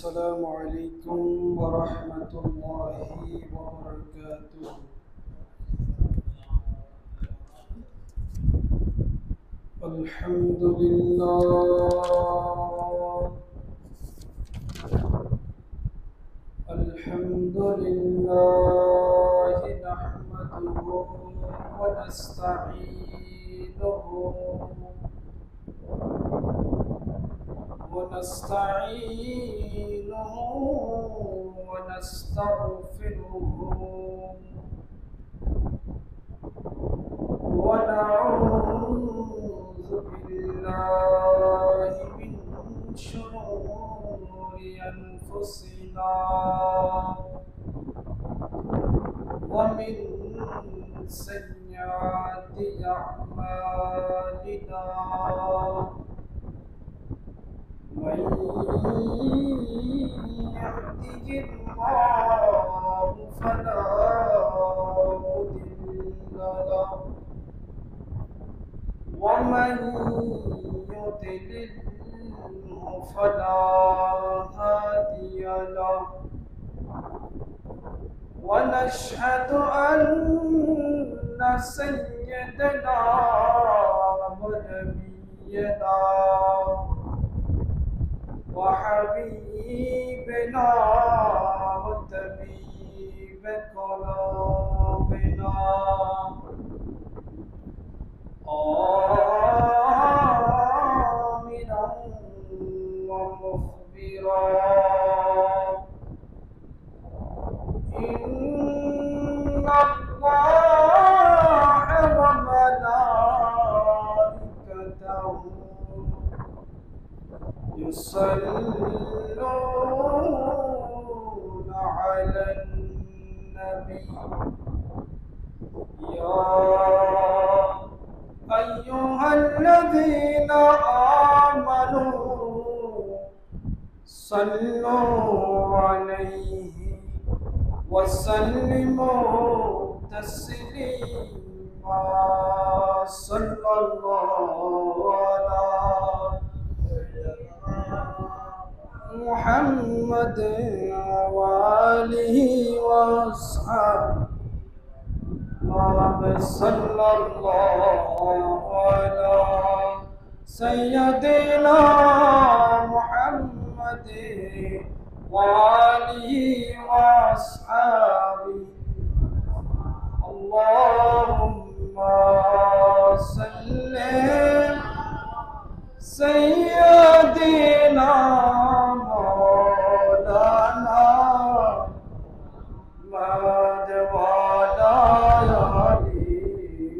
السلام عليكم ورحمة الله وبركاته. الحمد لله الحمد لله نحمده ونستعينه ونستغفره ونعوذ بالله من شرور أنفسنا ومن سيئات أعمالنا من يهده الله فلا مضل له ومن يضلله فلا هادي له ونشهد أن سيدنا ونبينا وحبيبنا وطبيب قلوبنا آمنا ومخبرا إن الله وملائكته يصلون على النبي يا أيها الذين آمنوا صلوا عليه وسلموا تسليما صلى الله على محمد وآله وأصحابه صلى الله على سيدنا محمد وآله وأصحابه اللهم صل سيدنا مولانا محمد وعلى آله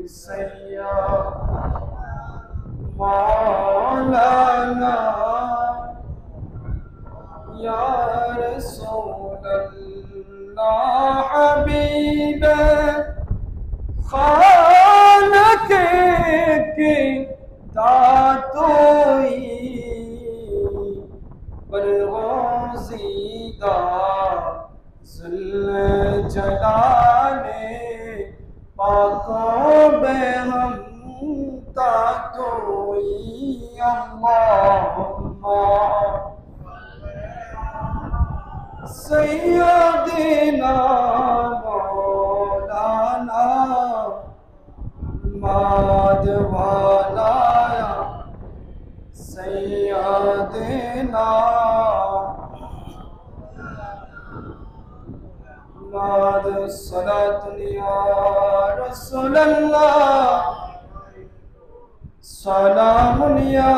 سيدنا مولانا يا رسول الله حبيب خانك की दातोई बरगोज़ीदा ज़ुल जलाले पाकों बेहम तातोई अल्लाहुम्मा सय्यदना मौलाना मादवाला सय्यदना माद सलातुन या रसूलल्लाह सलामुन या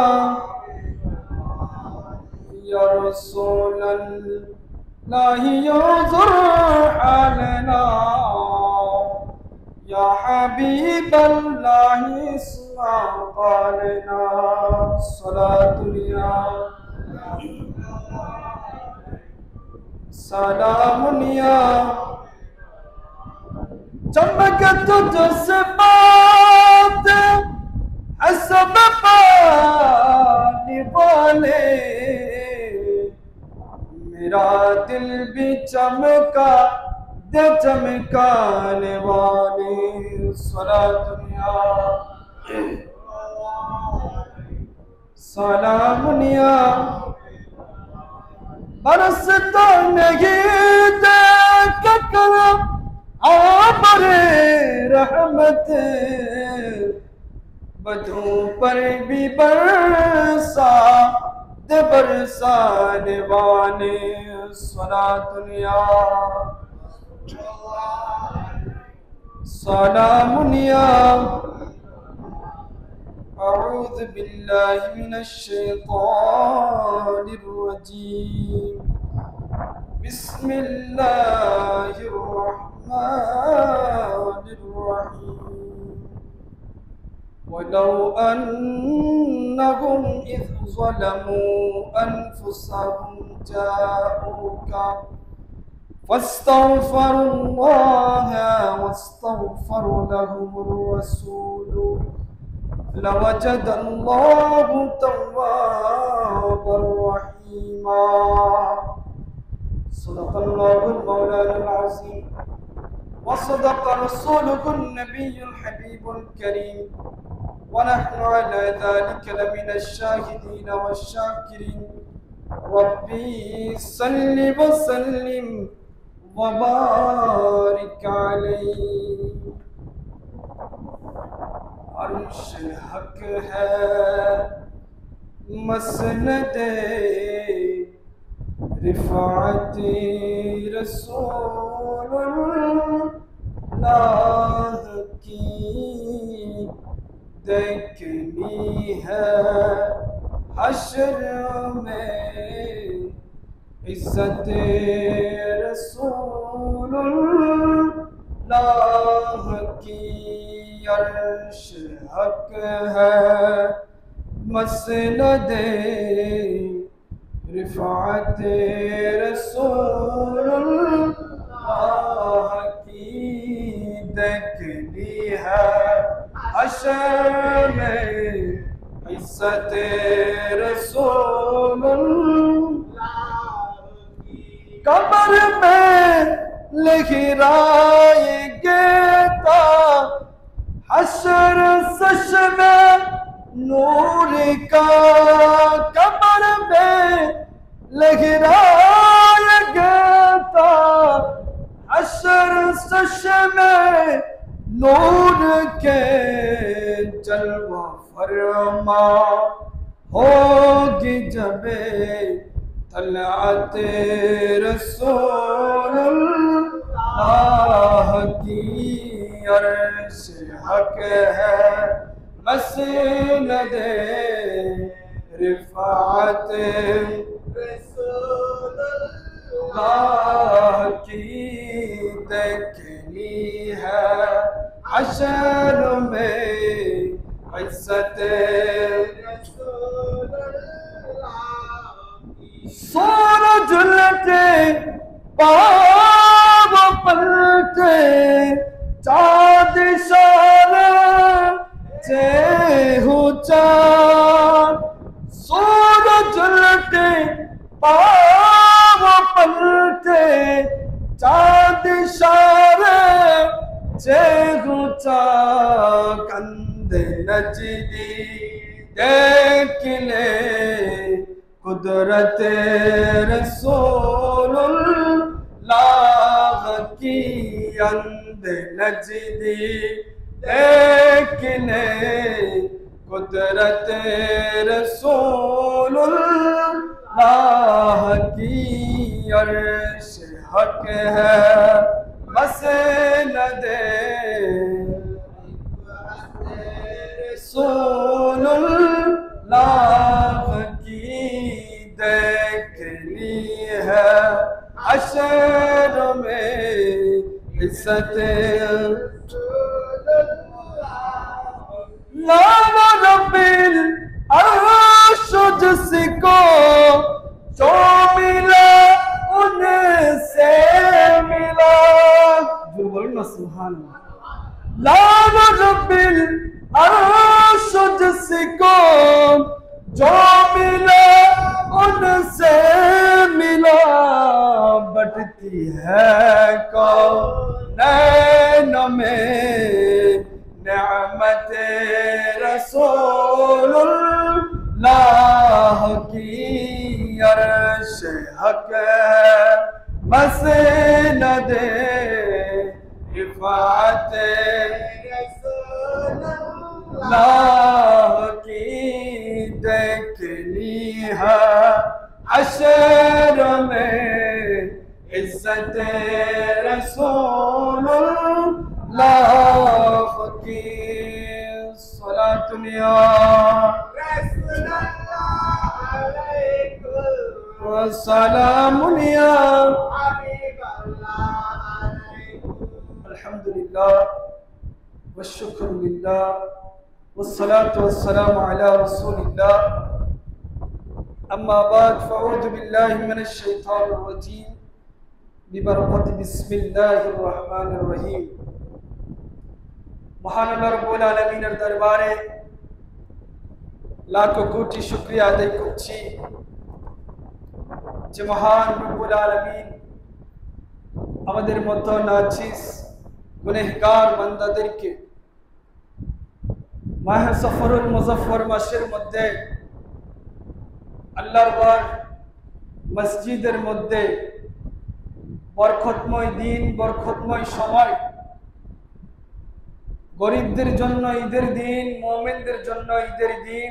रसूलल्लाह युज़ुर अलना या हबीबल्लाह इस्मा क़ालना सलातुन या सलामुन या चमक तुझसे बात हसब पाने वाले मेरा दिल भी चमका दे चमकाने वाले सलातुन या सलामुन या बरसता नहीं देख कर आबरे रहमत, बधों पर भी बरसा दे बरसाने वाले सलातुनिया सलामुनिया। अऊज़ु बिल्लाहि मिनश शैतानिर रजीम। बिस्मिल्लाहिर रहमानिर रहीम। वलौ अन्नहुम इज़ ज़लमू अनफुसहुम जाऊका फस्तग़फ़रुल्लाह वस्तग़फ़र लहुमुर रसूल लवजदल्लाहु तव्वाबर रहीमा। सदक़ल्लाहुल मौलानुल अज़ीम व सदक़ रसूलुहुन नबियुल हबीबुल करीम व नहनु अला ज़ालिका लमिनश शाहिदीन वश्शाकिरीन। रब्बी सल्लि व सल्लिम व बारिक अलैहि। अर्श हक है मसनदे रिफ़ाअती रसूलुल्लाह की देखनी है हश्र में इज़्ज़त रसूलुल्लाह की। अर्श हक है मसनदे रिफ़ाअत रसूलुल्लाह की देखनी है हश्र में इज़्ज़त रसूलुल्लाह की। कब्र में लहराएंगे ता हश्र सश में नूर का। कब्र में लहराएंगे ता हश्र सश में नूर के जलवा फरमा होगी जबे तलअत रसूलुल्लाह की। अर्श हक है मसनदे रिफ़ाअत रसूलुल्लाह की देखनी है हश्र में इज़्ज़त रसूलुल्लाह की। सूरज लटे पाँव पलटे चाँद इशारे से हो चाँद। सूरज लटे पाँव पलटे चाँद इशारे से हो चाँद। कंधे नजदी देख ले कुदरत रसूलुल्लाह की। अंधे नजदी देख ले कुदरत रसूलुल्लाह की। अर्श हक है मसनदे रसूलुल्लाह की देखनी है हश्र में इज़्ज़त। लावा रब्बिल अर्श जिसको जो मिला उनसे मिला। जो बोलो ना सुभान अल्लाह। लावा रब्बिल अर्श जिसको जो मिला उनसे मिला। बटती है कौनैन में नेमत रसूलुल्लाह की। अर्श हक बसे न दे रिफात अल्लाह की देखनी है हश्र में इज्जत रसूलुल्लाह की सलातुन या रसूलल्लाह अलैकुम व सलामुन या हबीबल्लाह अलैकुम अल्हम्दुलिल्लाह व शुक्रुलिल्लाह वस्सलातु वस्सलामु अला रसूलिल्लाह अम्मा बाद फ़अऊज़ु बिल्लाहि मिनश शैतानिर रजीम बिबरकति बिस्मिल्लाहिर रहमानिर रहीम। महान अल्लाह रब्बुल आलमीনের দরবারে লাখ কোটি শুকরিয়া আদায় করছি যে মহান রব্বুল আলামিন আমাদের মতো নাচিস গুনাহগার বান্দাদেরকে মাহে সফরুল মুজফফর মাসের মধ্যে আল্লাহর ঘর মসজিদের মধ্যে বরকতময় দিন বরকতময় সময় গরিবদের জন্য ঈদের দিন মুমিনদের জন্য ঈদের দিন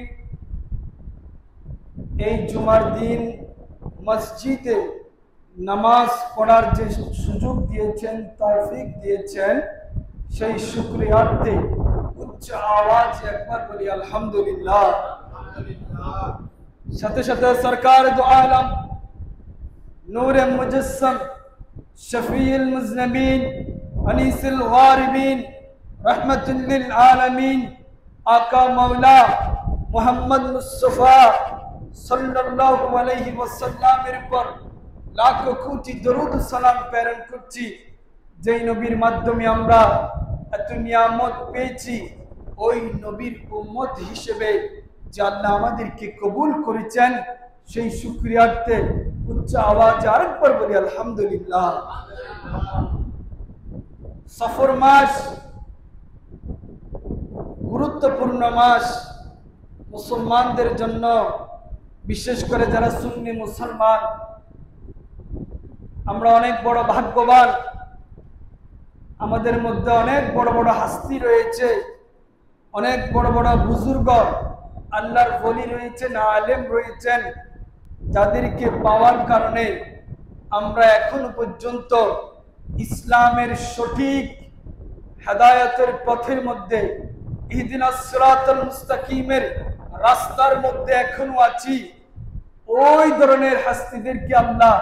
এই জুমার দিন মসজিদে নামাজ পড়ার যে সুযোগ দিয়েছেন তৌফিক দিয়েছেন সেই শুকরিয়ার্থে উচ্চ আওয়াজে একবার বলি আলহামদুলিল্লাহ। সাথে সাথে সরকার দু আলম নূরে মুজসম শফিউল মুজনবিন আনিসুল গারিবিন रहमतुल लिल आलमीन आका मौला मोहम्मद मुस्तफा सल्लल्लाहु अलैहि वसल्लमेर पर लाखो कोटी दरूद सालाम प्रेरण करছি যেই নবীর মাধ্যমে আমরা এত নিয়ামত পেয়েছি ওই নবীর উম্মত হিসেবে যে আল্লাহ আমাদেরকে কবুল করেছেন সেই শুকরিয়ার্থে উচ্চ আওয়াজে আরেকবার বলি আলহামদুলিল্লাহ। সফর মাস গুরুত্বপূর্ণ মাস মুসলমানদের জন্য, বিশেষ করে যারা সুন্নি মুসলমান আমরা অনেক বড় ভাগ্যবান। আমাদের মধ্যে অনেক বড় বড় হাস্তি রয়েছে, অনেক বড় বড় বুজুর্গ আল্লাহর ওলি রয়েছেন, আলেম রয়েছেন, যাদেরকে পাওয়ার কারণে আমরা এখনো পর্যন্ত ইসলামের সঠিক হেদায়েতের পথের মধ্যে ইহদিনাস সিরাতাল মুস্তাকিমের রাস্তার মধ্যে এখনো আছি। ওই ধরনের হাস্তিদেরকে আল্লাহ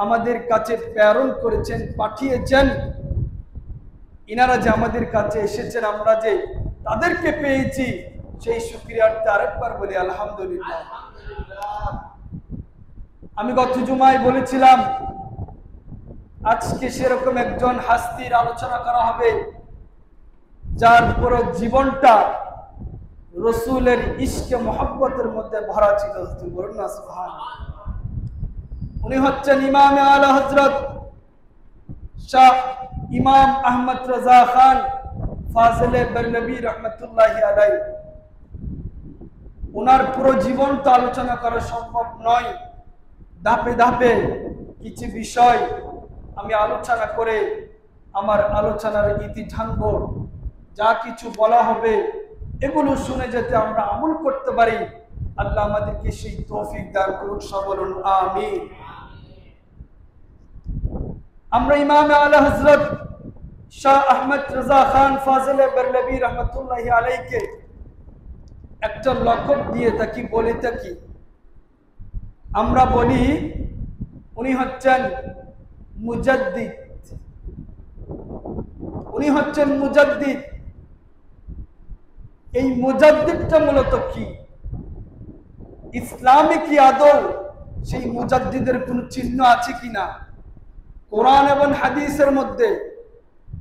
আমাদের কাছে প্রেরণ করেছেন, পাঠিয়েছেন। ইনারা যে আমাদের কাছে এসেছেন, আমরা যে তাদেরকে পেয়েছি, সেই শুকরিয়ার্থে আরেকবার বলি আলহামদুলিল্লাহ। আমি গত জুমায় বলেছিলাম আজকে সেরকম একজন হাস্তির আলোচনা করা হবে যার পুরো জীবনটা রসুলের ইশকে মোহাব্বতের মধ্যে ভরা ছিল। বলুন না সুবহানাল্লাহ। উনি হচ্ছেন ইমামে আলা হযরত শাহ ইমাম আহমদ রাজা খান ফাজিলে বেরলভী রহমতুল্লাহি আলাইহি। ওনার পুরো জীবনটা আলোচনা করা সম্ভব নয়। ধাপে ধাপে কিছু বিষয় আমি আলোচনা করে আমার আলোচনার ইতি টানব। যা কিছু বলা হবে এগুলো শুনে যাতে আমরা আমল করতে পারি, আল্লাহ আমাদেরকে সেই তৌফিক দান করুন। বলুন আমিন। আমরা ইমামে আলা হযরত শাহ আহমদ রাজা খান ফাজিলে বেরলভী রহমতুল্লাহি আলাইহিকে একটা লকব দিয়ে থাকি, বলে থাকি। আমরা বলি উনি হচ্ছেন মুজাদ্দিদ, উনি হচ্ছেন মুজাদ্দিদ। এই মুজাদ্দিদটা মূলত কি? ইসলামে কি আদৌ সেই মুজাদ্দিদের কোনো চিহ্ন আছে কিনা? কোরআন এবং হাদিসের মধ্যে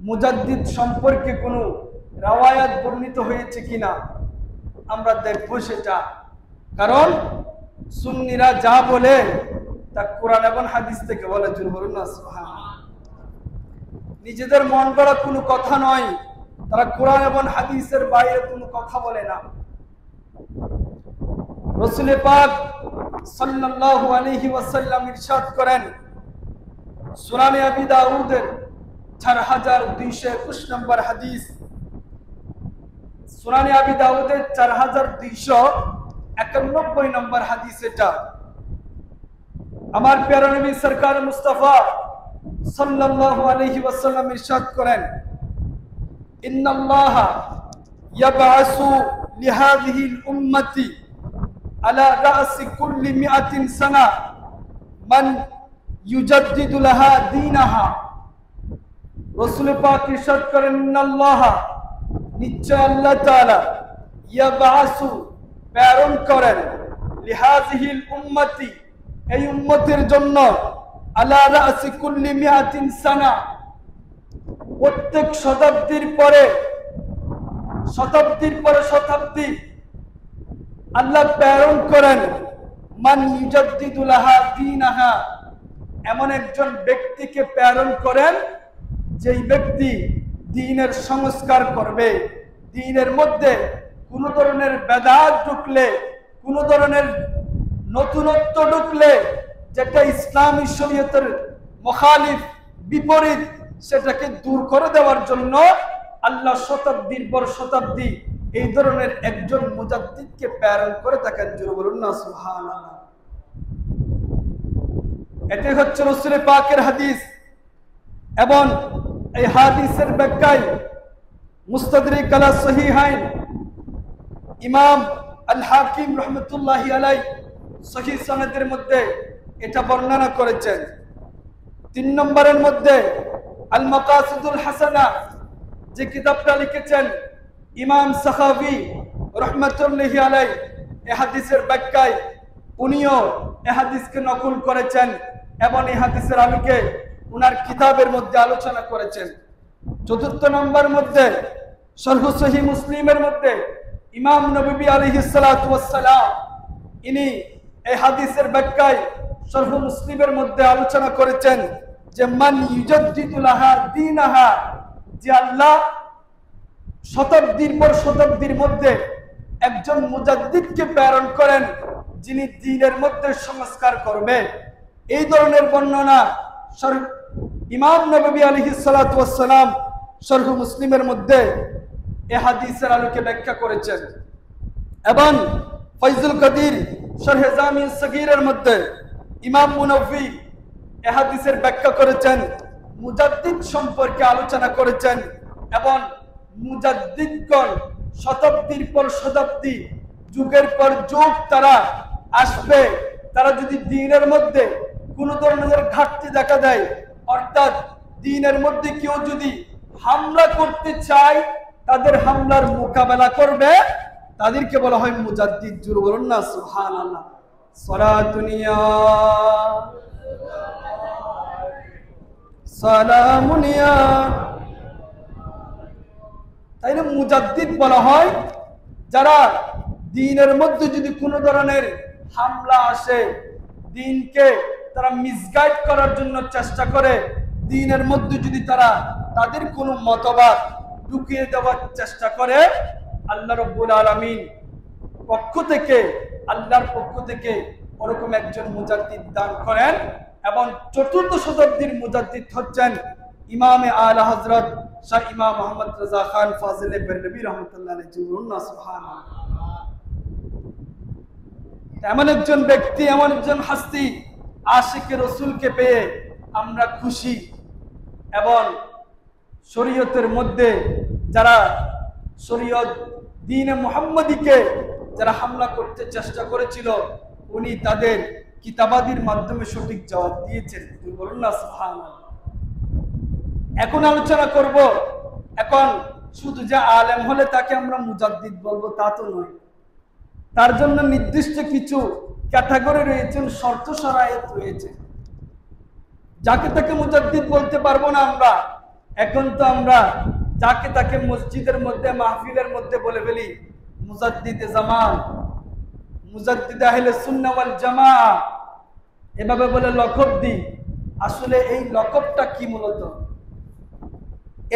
মুজাদ্দিদ সম্পর্কে কোনো রাওয়ায়াত বর্ণিত হয়েছে কিনা আমরা দেখব সেটা। কারণ সুন্নিরা যা বলে তা কোরআন এবং হাদিস থেকে বলে। জোরে বলুন না সুবহানাল্লাহ। নিজেদের মন গড়া কোনো কথা নয়, তারা কোরআন এবং হাদিসের বাইরে কোনো কথা বলে না। রাসূল পাক সাল্লাল্লাহু আলাইহি ওয়াসাল্লাম ইরশাদ করেন, সুনানে আবি দাউদের 4221 নম্বর হাদিস, সুনানে আবি দাউদের 4291 নম্বর হাদিস। এটা আমার প্যারা নবী সরকার মুস্তাফা সাল্লাল্লাহু আলাইহি ওয়াসাল্লাম ইরশাদ করেন, ইন্নাল্লাহা ইয়াবআসু লিহাযিহিল উম্মতি আলা রাসি কুল্লি মিআতিন সানা মান ইউজাদ্দিদু লাহা দীনাহা। রাসূল পাক ইরশাদ করেন, ইন্নাল্লাহা, নিশ্চয় আল্লাহ তাআলা, ইয়াবআসু, প্রেরণ করেন, লিহাযিহিল উম্মতি, এই উম্মতের জন্য, আলা রাসি কুল্লি মিআতিন সানা, প্রত্যেক শতাব্দীর পরে শতাব্দী আল্লাহ প্রেরণ করেন, মান ইউজাদ্দিদু লাহা দীনাহা, এমন একজন ব্যক্তিকে প্রেরণ করেন যেই ব্যক্তি দ্বীনের সংস্কার করবে। দ্বীনের মধ্যে কোন ধরনের বেদাত ঢুকলে, কোন ধরনের নতুনত্ব ঢুকলে, যেটা ইসলামী শরীয়তের মুখালিফ, বিপরীত, সেটাকে দূর করে দেওয়ার জন্য আল্লাহ শতাব্দীর পর শতাব্দী এই ধরনের একজন মুজাদ্দিদকে প্রেরণ করে থাকেন। জোরে বলুন না সুবহানাল্লাহ। এটাই হচ্ছে রাসূল পাকের হাদিস। এবং এই হাদিসের ব্যাখ্যায় মুস্তাদরিক আলা সহিহাইন ইমাম আল হাকিম রাহমাতুল্লাহি আলাইহি সহিহ সনদের মধ্যে এটা বর্ণনা করেছেন। 3 নম্বরের মধ্যে আল মাকাসিদুল হাসানা যে কিতাবটা লিখেছেন ইমাম সাখাবী রাহমাতুল্লাহি আলাইহি, এই হাদিসের ব্যাখ্যায় উনিও এই হাদিসকে নকল করেছেন এবং এই হাদিসের আলোকে উনার কিতাবের মধ্যে আলোচনা করেছেন। 4 নম্বর মধ্যে শরহ সহিহ মুসলিমের মধ্যে ইমাম নববী আলাইহিস সালাতু ওয়াস সালাম ইনি এই হাদিসের ব্যাখ্যায় শরহ মুসলিমের মধ্যে আলোচনা করেছেন যে মান ইউজাদ্দিদু লাহা দীনাহা, যে আল্লাহ শতাব্দীর পর শতাব্দীর মধ্যে একজন মুজাদ্দিদকে প্রেরণ করেন যিনি দ্বীনের মধ্যে সংস্কার করবে। এই ধরনের বর্ণনা ইমাম নববী আলাইহিস সালাতু ওয়াস সালাম শরহ মুসলিমের মধ্যে এই হাদিসের আলোকে ব্যাখ্যা করেছেন। এবং ফয়জুল কদির শরহ জামি সগীরের মধ্যে ইমাম মুনব্বী এই হাদিসের ব্যাখ্যা করেছেন, মুজাদ্দিদ সম্পর্কে আলোচনা করেছেন। এবং মুজাদ্দিদগণ শতাব্দীর পর শতাব্দী, যুগের পর যুগ তারা আসবে। তারা যদি দ্বীনের মধ্যে কোন ধরনের ঘাটতি দেখা দেয়, অর্থাৎ দ্বীনের মধ্যে কেউ যদি হামলা করতে চায়, তাদের হামলার মোকাবেলা করবে, তাদেরকে বলা হয় মুজাদ্দিদ। জোরে বলুন না সুবহানাল্লাহ। সালাতুনিয়া সালামুনিয়া, তাইলে মুজাদ্দিদ বলা হয় যারা দ্বীনের মধ্যে যদি কোনো ধরনের হামলা আসে, দ্বীনকে তারা মিসগাইড করার জন্য চেষ্টা করে, দ্বীনের মধ্যে যদি তারা তাদের কোনো মতবাদ ঢুকিয়ে দেওয়ার চেষ্টা করে, আল্লাহ রাব্বুল আলামিন আল্লাহর পক্ষ থেকে ওরকম একজন মুজাদ্দিদ দান করেন। এবং 4th শতাব্দীর মুজাদ্দিদ হচ্ছেন ইমামে আলা হযরত শাহ ইমাম মুহাম্মদ রাজা খান ফাজিলে বেরলভী রাহমাতুল্লাহ আলাইহি। সুবহানাল্লাহ। এমন একজন ব্যক্তি, এমন একজন হাস্তি, আশিকে রাসূলকে পেয়ে আমরা খুশি। এবং শরীয়তের মধ্যে যারা শরীয়ত দ্বীনে মুহাম্মদীকে যারা হামলা করতে চেষ্টা করেছিল, উনি তাদের কিতাবাদির মাধ্যমে সঠিক জবাব দিয়েছেন। বলুন না সুবহানাল্লাহ। এখন আলোচনা করব, এখন শুধু যে আলেম হলে তাকে আমরা মুজাদ্দিদ বলবো তা তো নয়। তার জন্য নির্দিষ্ট কিছু ক্যাটাগরি রয়েছে, শর্ত শরায়েত রয়েছে। যাকে তাকে মুজাদ্দিদ বলতে পারবো না আমরা। এখন তো আমরা যাকে তাকে মসজিদের মধ্যে, মাহফিলের মধ্যে বলে ফেলি মুজাদ্দিদে জামান, মুজাদ্দিদ আহলে সুন্নাহ ওয়াল জামাআহ, এভাবে বলে লকব দিই। আসলে এই লকবটা কি? মূলত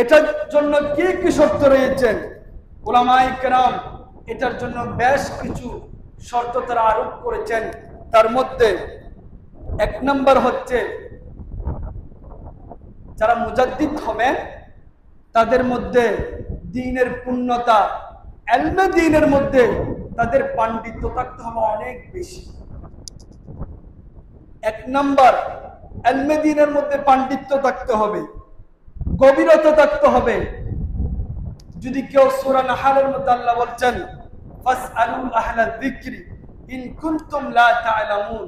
এটার জন্য কি কি শর্ত রয়েছেন? উলামায়ে কেরাম এটার জন্য বেশ কিছু শর্ত তারা আরোপ করেছেন। তার মধ্যে 1 নম্বর হচ্ছে যারা মুজাদ্দিদ হবেন তাদের মধ্যে দ্বীনের পূর্ণতা, ইলমে দ্বীনের মধ্যে তাদের পাণ্ডিত্য থাকতে হবে অনেক বেশি। এক নাম্বার, ইলমে দ্বীনের মধ্যে পাণ্ডিত্য থাকতে হবে, গভীরতা থাকতে হবে। যদি কেউ সূরা নাহলের মধ্যে আল্লাহ বলছেন ফাসআলু আহলা যিকরি ইন কুনতুম লা তা'লামুন,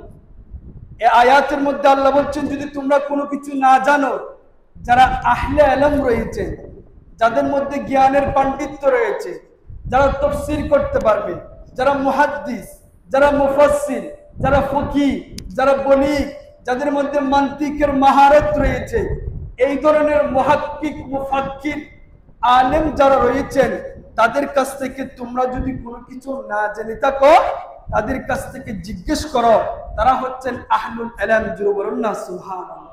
এই আয়াতের মধ্যে আল্লাহ বলছেন যদি তোমরা কোনো কিছু না জানো, যারা আহলে ইলম রয়েছে, যাদের মধ্যে জ্ঞানের পাণ্ডিত্য রয়েছে, যারা তাফসীর করতে পারবে, যারা মুহাদ্দিস, যারা মুফাসসির, যারা ফকিহ, যারা বলিগ, যাদের মধ্যে মান্তিকের মাহারত রয়েছে, এই ধরনের মুহাক্কিক, মুফাক্কির, আলেম যারা রয়েছেন, তাদের কাছ থেকে তোমরা যদি কোনো কিছু না জেনে থাকো, তাদের কাছ থেকে জিজ্ঞেস করো। তারা হচ্ছেন আহলুল ইলম। জোরে বলুন না সুবহানাল্লাহ।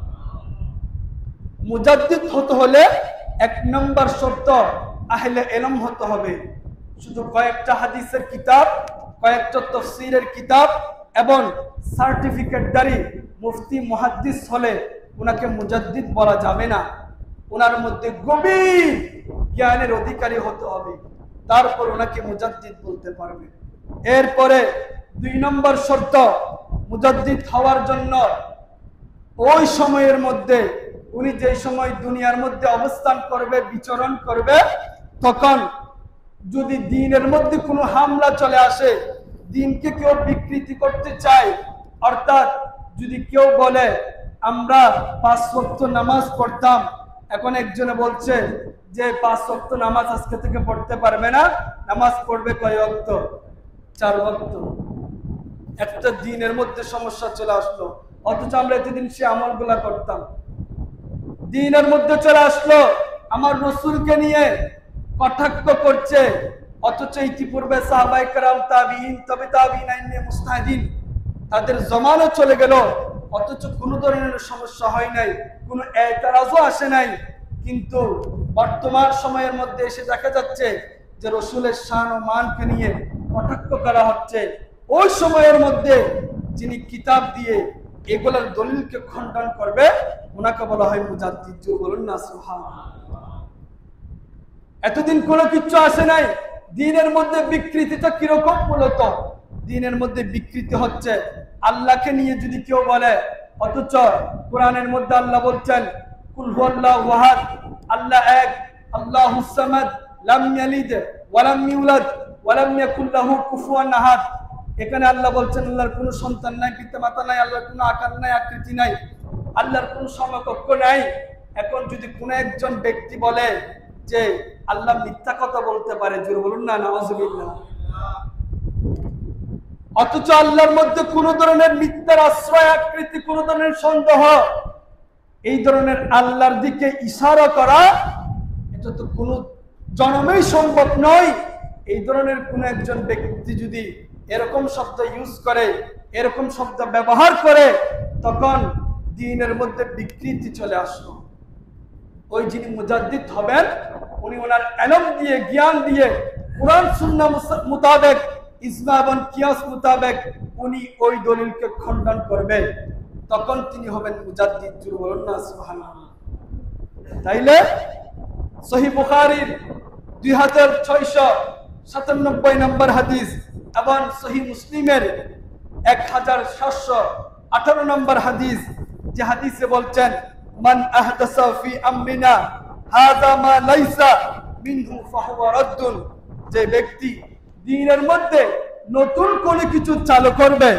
মুজাদ্দিদ হতে হলে এক নম্বর শর্ত আহলে ইলম হতে হবে। শুধু কয়েকটা হাদিসের কিতাব, কয়েকটা তাফসীরের কিতাব এবং সার্টিফিকেটধারী মুফতি মুহাদ্দিস হলে ওনাকে মুজাদ্দিদ বলা যাবে না। ওনার মধ্যে গভীর জ্ঞানের অধিকারী হতে হবে, তারপর ওনাকে মুজাদ্দিদ বলতে পারবে। এরপরে 2 নম্বর শর্ত, মুজাদ্দিদ হওয়ার জন্য ওই সময়ের মধ্যে উনি যে সময় দুনিয়ার মধ্যে অবস্থান করবে, বিচরণ করবে, তখন যদি দ্বীনের মধ্যে কোনো হামলা চলে আসে, দ্বীনকে কেউ বিকৃতি করতে চায়, অর্থাৎ যদি কেউ বলে আমরা 5 ওয়াক্ত নামাজ পড়তাম, এখন একজনে বলছে যে 5 ওয়াক্ত নামাজ আজকে থেকে পড়তে পারবে না, নামাজ পড়বে কয় ওয়াক্ত? 4 ওয়াক্ত। একটা দ্বীনের মধ্যে সমস্যা চলে আসলো, অথচ আমরা এতদিন সে আমলগুলা করতাম। দ্বীনের মধ্যে চলে আসলো, আমার রাসূলকে নিয়ে কটাক্ষ করছে, অথচ ইতিপূর্বে সাহাবায়ে কেরাম, তাবিঈন, তবে তাবিঈন, আইম্মে মুজতাহিদিন, তাদের জমানা চলে গেল, অথচ কোনো ধরনের সমস্যা হয় নাই, কোনো এতরাজও আসে নাই। কিন্তু বর্তমান সময়ের মধ্যে এসে দেখা যাচ্ছে যে রাসূলের শান ও মানকে নিয়ে কটাক্ষ করা হচ্ছে। ওই সময়ের মধ্যে যিনি কিতাব দিয়ে এগুলোর দলিলকে খণ্ডন করবে, ওনাকে বলা হয় মুজাদ্দিদ। বলুন না সুবহানাল্লাহ। এতদিন কোনো কিছু আসে নাই। দ্বীনের মধ্যে বিকৃতিটা কিরকম? মূলত দ্বীনের মধ্যে বিকৃতি হচ্ছে আল্লাহকে নিয়ে যদি কেউ বলে, অথচ কোরআনের মধ্যে আল্লাহ বলছেন কুল হুয়াল্লাহু আহাদ, আল্লাহ এক, আল্লাহুস সামাদ, লাম ইয়ালিদ ওয়া লাম ইউলাদ ওয়া লাম ইয়াকুল লাহু কুফুয়ান আহাদ। এখানে আল্লাহ বলছেন আল্লাহর কোনো সন্তান নাই, পিতামাতা নাই, আল্লাহর কোনো আকার নাই, আকৃতি নাই, আল্লাহর কোনো সমকক্ষ নাই। এখন যদি কোনো একজন ব্যক্তি বলে যে আল্লাহ মিথ্যা কথা বলতে পারে, জোরে বলুন না নাউযুবিল্লাহ। অথচ আল্লাহর মধ্যে কোন ধরনের মিথ্যার আশ্রয়, আকৃতি, কোন ধরনের সন্দেহ, এই ধরনের আল্লাহর দিকে ইশারা করা, এটা তো কোনো জন্মেই সম্ভব নয়। এই ধরনের কোন একজন ব্যক্তি যদি এরকম শব্দ ইউজ করে, এরকম শব্দ ব্যবহার করে, তখন দ্বীনের মধ্যে বিকৃতি চলে আসলো। ওই যিনি মুজাদ্দিদ হবেন, উনি ওনার ইলম দিয়ে, জ্ঞান দিয়ে, কুরআন সুন্নাহ মোতাবেক, ইজমা এবং কিয়াস মোতাবেক উনি ওই দলিলকে খণ্ডন করবে, তখন তিনি হবেন মুজাদ্দিদ। জোরে বলুন না সুবহানাল্লাহ। তাইলে সহিহ বুখারীর 2697 নম্বর হাদিস এবং সহিহ মুসলিমের 1718 নম্বর হাদিস, যে হাদিসে বলছেন মান আহদাসা ফি আমরিনা হাযা মা লাইসা মিনহু ফাহুয়া রাদ্দুন, যে ব্যক্তি দ্বীনের মধ্যে নতুন কোনো কিছু চালু করবে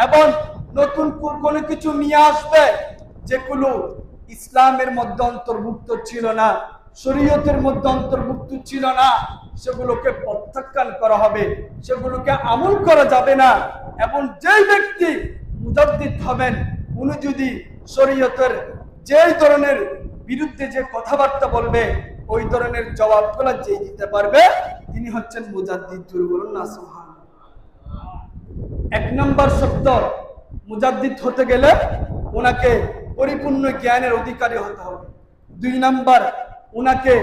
এবং নতুন কোনো কিছু নিয়ে আসবে যেগুলো ইসলামের মধ্যে অন্তর্ভুক্ত ছিল না, শরীয়তের মধ্যে অন্তর্ভুক্ত ছিল না, সেগুলোকে প্রত্যাখ্যান করা হবে, সেগুলোকে আমল করা যাবে না। এবং যে ব্যক্তি মুজাদ্দিদ হবেন, উনি যদি শরীয়তের যে ধরনের বিরুদ্ধে যে কথাবার্তা বলবে, ওই ধরনের জবাবগুলো যে দিতে পারবে, তিনি হচ্ছেন মুজাদ্দিদ। জোরে বলুন না সুবহানাল্লাহ। 1 নম্বর শর্ত, মুজাদ্দিদ হতে গেলে ওনাকে পরিপূর্ণ জ্ঞানের অধিকারী হতে হবে। 2 নম্বর, ওনাকে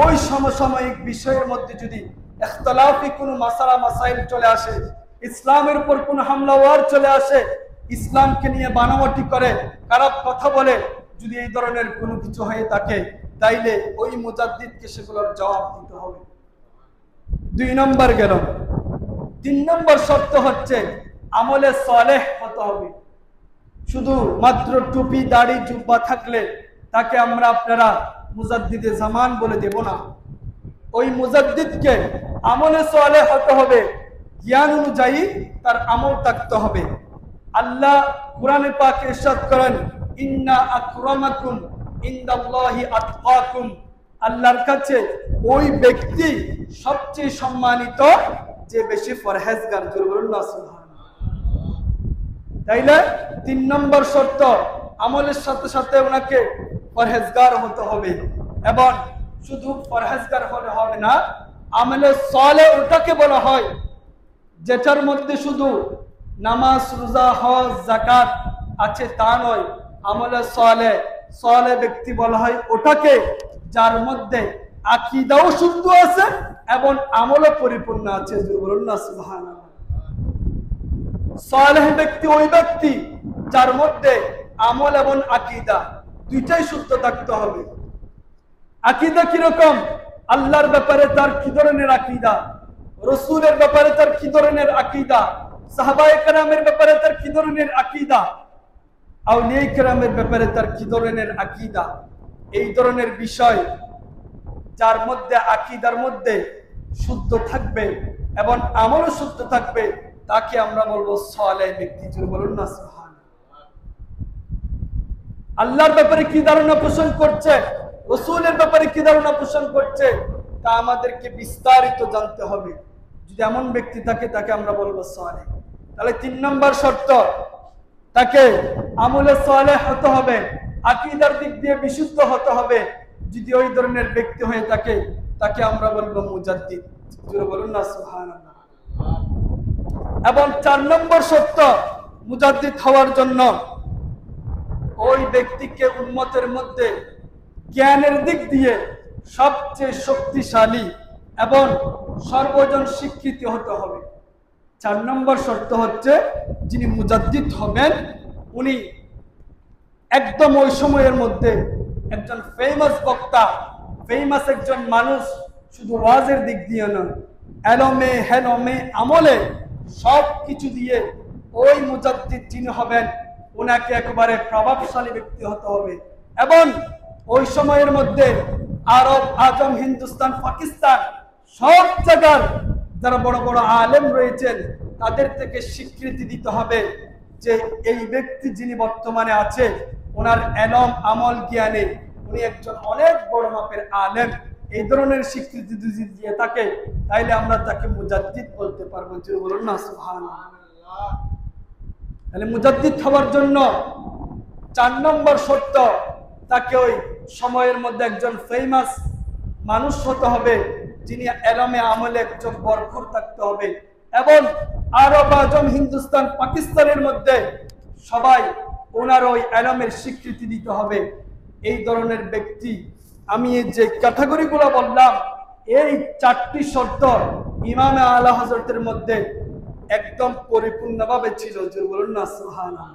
ওই সমসাময়িক বিষয়ের মধ্যে যদি ইখতিলাফি কোনো মাসালা মাসাইল চলে আসে, ইসলামের উপর কোনো হামলা ওয়ার চলে আসে, ইসলামকে নিয়ে বানোয়াটি করে, খারাপ কথা বলে, যদি এই ধরনের কোনো কিছু হয়ে থাকে তাইলে ওই মুজাদ্দিদকে সেগুলোর জবাব দিতে হবে। 2 নম্বর গেল। 3 নম্বর শর্ত হচ্ছে আমলে সালেহ হতে হবে। শুধু মাত্র টুপি দাড়ি জুব্বা থাকলে তাকে আপনারা মুজাদ্দিদে জামান বলে দেব না। ওই মুজাদ্দিদকে আমলে সালেহ হতে হবে, জ্ঞান অনুযায়ী তার আমল থাকতে হবে। আল্লাহ কুরআনে পাকে ইরশাদ করেন, ইন্না আকরামাকুম ইনদাল্লাহি আতকাকুম। আল্লাহর কাছে ওই ব্যক্তি সবচেয়ে সম্মানিত যে বেশি পরহেজগার। জোরে বলুন না সুবহানাল্লাহ। তাইলে 3 নম্বর শর্ত আমলের সাথে সাথে ওনাকে পরহেজগার হতে হবে। এবং শুধু পরহেজগার হলে হবে না, আমলে সালেহ ওটাকে বলা হয় যেটার মধ্যে শুধু নামাজ রোজা হজ যাকাত আছে তা নয়। আমলে সালেহ ব্যক্তি বলা হয় ওটাকে যার মধ্যে আকীদাও শুদ্ধ আছে এবং আমলও পরিপূর্ণ আছে। বলুন না সুবহানাল্লাহ। সালেহ ব্যক্তি ওই ব্যক্তি যার মধ্যে আমল এবং আকীদা দুইটাই শুদ্ধ থাকতে হবে। আকীদা কিরকম? আল্লাহর ব্যাপারে তার কি ধরনের আকীদা, রাসূলের ব্যাপারে তার কি ধরনের আকীদা, সাহাবায়ে কেরামের ব্যাপারে তার কি ধরনের আকীদা, আউলিয়া কেরামের ব্যাপারে তার কি ধরনের আকীদা। এই ধরনের বিষয় যার মধ্যে আকীদার মধ্যে শুদ্ধ থাকবে এবং আমলও শুদ্ধ থাকবে তাকে আমরা বলবো সালেহ ব্যক্তি। জোরে বলুন না সুবহানাল্লাহ। আল্লাহর ব্যাপারে কি ধারণা পোষণ করছে, রাসূলের ব্যাপারে কি ধারণা পোষণ করছে তা আমাদেরকে বিস্তারিত জানতে হবে। যদি এমন ব্যক্তি থাকে তাকে আমরা বলবো সালেহ। তাহলে 3 নম্বর শর্ত, তাকে আমলে সালেহ হতে হবে, আকীদার দিক দিয়ে বিশুদ্ধ হতে হবে। যদি ওই ধরনের ব্যক্তি হয়ে থাকে তাকে আমরা বলবো মুজাদ্দিদ। জোরে বলুন না সুবহানাল্লাহ। এবং 4 নম্বর শর্ত মুজাদ্দিদ হওয়ার জন্য ওই ব্যক্তিকে উম্মতের মধ্যে জ্ঞানের দিক দিয়ে সবচেয়ে শক্তিশালী এবং সর্বজন স্বীকৃতি হতে হবে। 4 নম্বর শর্ত হচ্ছে যিনি মুজাদ্দিদ হবেন উনি একদম ওই সময়ের মধ্যে একজন ফেমাস বক্তা, ফেমাস একজন মানুষ, শুধু ওয়াজের দিক দিয়ে নয়, এলমে হেলমে আমলে সব কিছু দিয়ে ওই মুজাদ্দিদ যিনি হবেন ওনাকে একেবারে প্রভাবশালী ব্যক্তি হতে হবে। এবং ওই সময়ের মধ্যে আরব আজম হিন্দুস্তান পাকিস্তান সব জায়গার যারা বড় বড় আলেম রয়েছেন তাদের থেকে স্বীকৃতি দিতে হবে যে এই ব্যক্তি যিনি বর্তমানে আছে ওনার এলম আমল জ্ঞানে উনি একজন অনেক বড় মাপের আলেম। এই ধরনের স্বীকৃতি যদি দিয়ে থাকে তাইলে আমরা তাকে মুজাদ্দিদ বলতে পারবো। যে বলুন না সুবহানাল্লাহ। তাহলে মুজাদ্দিদ হওয়ার জন্য 4 নম্বর শর্ত তাকে ওই সময়ের মধ্যে একজন ফেমাস মানুষ হতে হবে, যিনি এলমে আমলে একজন ভরপুর থাকতে হবে। এবং আরব আজম হিন্দুস্তান পাকিস্তানের মধ্যে সবাই ওনার ওই এলমের স্বীকৃতি দিতে হবে। এই ধরনের ব্যক্তি, আমি যে ক্যাটাগরিগুলো বললাম এই 4টি শর্ত ইমামে আলা হযরতের মধ্যে একদম পরিপূর্ণভাবে ছিল। যে বলুন না সুবহানাল্লাহ।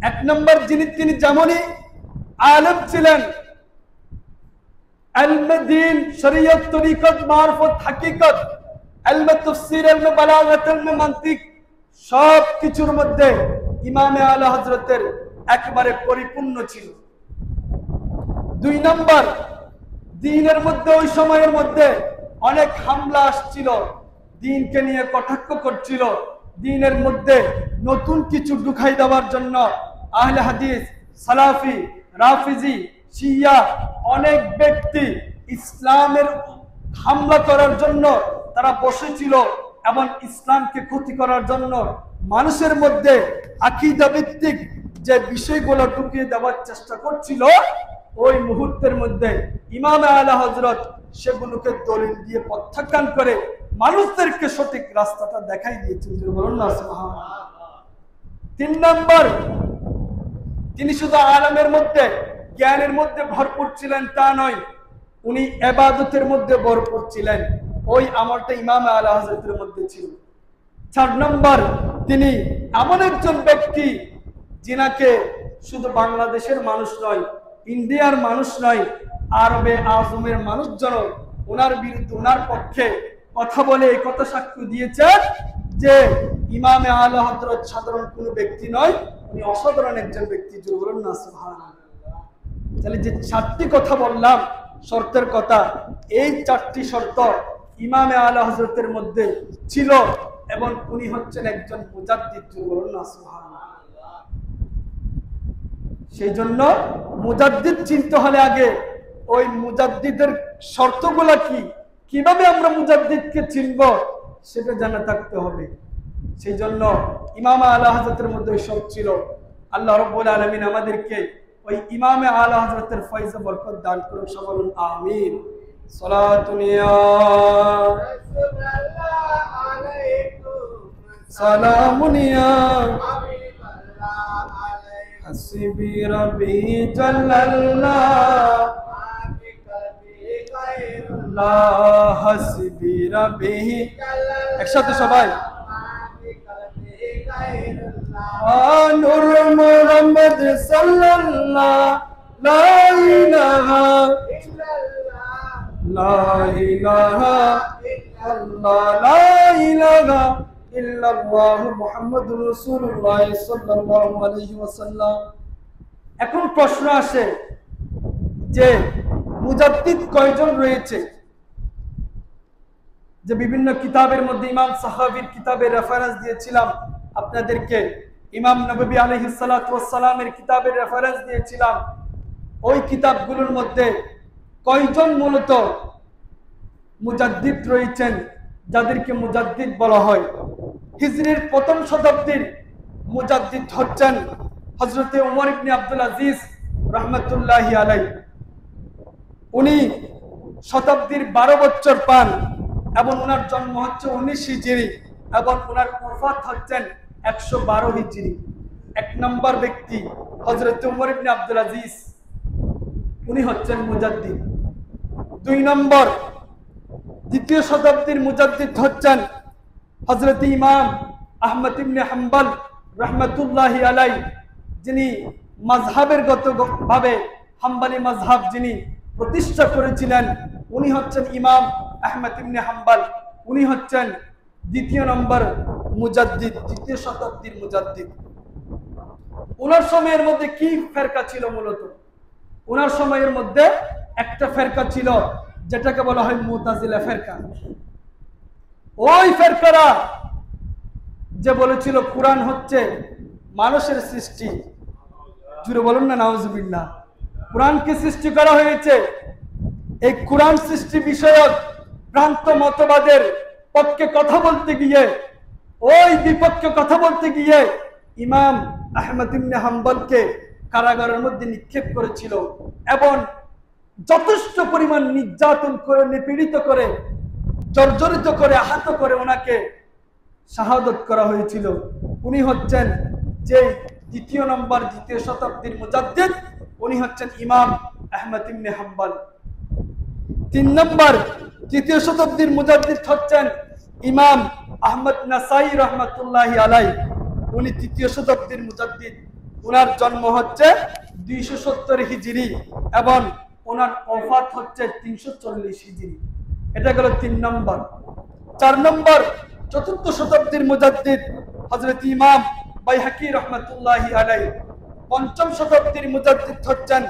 1 নম্বর তিনি যেমনই আলেম ছিলেন, ইলমে দ্বীন, শরীয়ত, তরিকত, মারফত, হাকিকত, ইলমে তাফসীর, ইলমে বালাগাত, ইলমে মানতিক সব কিছুর মধ্যে ইমামে আলা হযরতের একেবারে পরিপূর্ণ ছিল। 2 নম্বর, দ্বীনের মধ্যে ওই সময়ের মধ্যে অনেক হামলা আসছিল, দ্বীনকে নিয়ে কটাক্ষ করছিল, দ্বীনের মধ্যে নতুন কিছু ঢুকাই দেওয়ার জন্য আহলে হাদিস, সালাফি, রাফিজি, শিয়া অনেক ব্যক্তি ইসলামের হামলা করার জন্য তারা বসেছিল এবং ইসলামকে ক্ষতি করার জন্য মানুষের মধ্যে আকীদা ভিত্তিক যে বিষয়গুলো ঢুকিয়ে দেওয়ার চেষ্টা করছিল। ওই মুহূর্তের মধ্যে ইমাম আলা হযরত সেগুলোকে দলিল দিয়ে প্রত্যাখ্যান করে মানুষদেরকে সঠিক রাস্তাটা দেখাই দিয়েছেন। বলুন না সুবহানাল্লাহ। 3 নম্বর, তিনি শুধু আলমের মধ্যে জ্ঞানের মধ্যে ভরপুর ছিলেন তা নয়, উনি ইবাদতের মধ্যে ভরপুর ছিলেন। ওই আমলটা ইমাম আলা হযরতের মধ্যে ছিল। 4 নম্বর, তিনি এমন একজন ব্যক্তি যিনাকে শুধু বাংলাদেশের মানুষ নয়, ইন্ডিয়ার মানুষ নয়, আরবে আজমের মানুষজন ওনার বিরুদ্ধে ওনার পক্ষে কথা বলে এই কথা সাক্ষ্য দিয়েছেন যে ইমামে আলা হযরত সাধারণ কোনো ব্যক্তি নয়, উনি অসাধারণ একজন ব্যক্তি। জোরে বলুন না সুবহানাল্লাহ। তাহলে যে চারটি কথা বললাম শর্তের কথা, এই চারটি শর্ত ইমামে আলা হযরতের মধ্যে ছিল এবং উনি হচ্ছেন একজন মুজাদ্দিদ। জোরে বলুন না সুবহানাল্লাহ। সেই জন্য মুজাদ্দিদ চিনতে হলে আগে ওই মুজাদ্দিদের শর্তগুলা কি, কিভাবে আমরা মুজাদ্দিদকে চিনব সেটা জানা থাকতে হবে। সেই জন্য ইমামে আলা হযরতের মধ্যে ওই সব ছিল। আল্লাহ রাব্বুল আলামিন আমাদেরকে ওই ইমামে আলা হযরতের ফয়জ বরকত দান করুন। সবাই বলুন আমিন। সালাতুন ইয়া রাসূলুল্লাহ আলাইকুম সালামুন ইয়া হাবিবাল্লাহ আলাইকুম হাসবি রাব্বি জাল্লাল্লাহ মাফি কলবি গায়রুল্লাহ হাসবি রাব্বি জাল্লাল্লাহ। একসাথে সবাই নূর মুহাম্মদ সাল্লাল্লাহু লা ইলাহা ইল্লাল্লাহ লা ইলাহা ইল্লাল্লাহ লা ইলাহা ইল্লাল্লাহ মুহাম্মাদুর রাসূলুল্লাহ সাল্লাল্লাহু আলাইহি ওয়াসাল্লাম। এখন প্রশ্ন আসে যে মুজাদ্দিদ কয়জন রয়েছে? যে বিভিন্ন কিতাবের মধ্যে ইমাম সাহাবীর কিতাবের রেফারেন্স দিয়েছিলাম আপনাদেরকে, ইমাম নববী আলাইহিস সালাতু ওয়াস সালামের কিতাবের রেফারেন্স দিয়েছিলাম। ওই কিতাবগুলোর মধ্যে কয়জন মূলত মুজাদ্দিদ রয়েছেন যাদেরকে মুজাদ্দিদ বলা হয়? হিজরির প্রথম শতাব্দীর মুজাদ্দিদ হচ্ছেন হযরত ওমর ইবনে আব্দুল আজিজ রাহমাতুল্লাহি আলাইহি। উনি শতাব্দীর 12 বছর পান এবং ওনার জন্ম হচ্ছে 19 হিজরি এবং ওনার ওফাত হচ্ছেন 112 হিজরি। এক নম্বর ব্যক্তি হযরত ওমর ইবনে আব্দুল আজিজ, উনি হচ্ছেন মুজাদ্দিদ। 2 নম্বর দ্বিতীয় শতাব্দীর মুজাদ্দিদ হচ্ছেন হযরত ইমাম আহমদ ইবনে হাম্বল রাহমাতুল্লাহি আলাইহি, যিনি মাযহাবের গতভাবে হাম্বলি মাযহাব যিনি প্রতিষ্ঠা করেছিলেন, উনি হচ্ছেন ইমাম আহমদ ইবনে হাম্বল। উনি হচ্ছেন দ্বিতীয় নম্বর মুজাদ্দিদ, দ্বিতীয় শতাব্দীর মুজাদ্দিদ। ওনার সময়ের মধ্যে কি ফেরকা ছিল? মূলত ওনার সময়ের মধ্যে একটা ফেরকা ছিল যেটাকে বলা হয় মুতাজিলা ফেরকা। ওই ফেরকারা যে বলেছিল কোরআন হচ্ছে মানুষের সৃষ্টি। জুড়ে বলুন না নাউজুবিল্লাহ। কোরআনকে সৃষ্টি করা হয়েছে। এই কোরআন সৃষ্টি বিষয়ক ভ্রান্ত মতবাদের পক্ষে কথা বলতে গিয়ে, ওই বিপক্ষে কথা বলতে গিয়ে ইমাম আহমদ ইবনে হাম্বলকে কারাগারের মধ্যে নিক্ষেপ করেছিল এবং যথেষ্ট পরিমাণ নির্যাতন করে, নিপীড়িত করে, জর্জরিত করে, আহত করে ওনাকে শাহাদত করা হয়েছিল। উনি হচ্ছেন যে দ্বিতীয় নম্বর দ্বিতীয় শতাব্দীর মুজাদ্দিদ, উনি হচ্ছেন ইমাম আহমদ ইবনে হাম্বল। 3 নম্বর তৃতীয় শতাব্দীর মুজাদ্দিদ হচ্ছেন ইমাম আহমদ নাসাই রাহমাতুল্লাহি আলাইহি। উনি তৃতীয় শতাব্দীর মুজাদ্দিদ। ওনার জন্ম হচ্ছে 270 হিজরি এবং ওনার ওফাত হচ্ছে 340 হিজরি। এটা গেল 3 নম্বর। 4 নম্বর চতুর্থ শতাব্দীর মুজাদ্দিদ হযরত ইমাম বাইহাকি রাহমাতুল্লাহি আলাইহি। 5ম শতাব্দীর মুজাদ্দিদ হচ্ছেন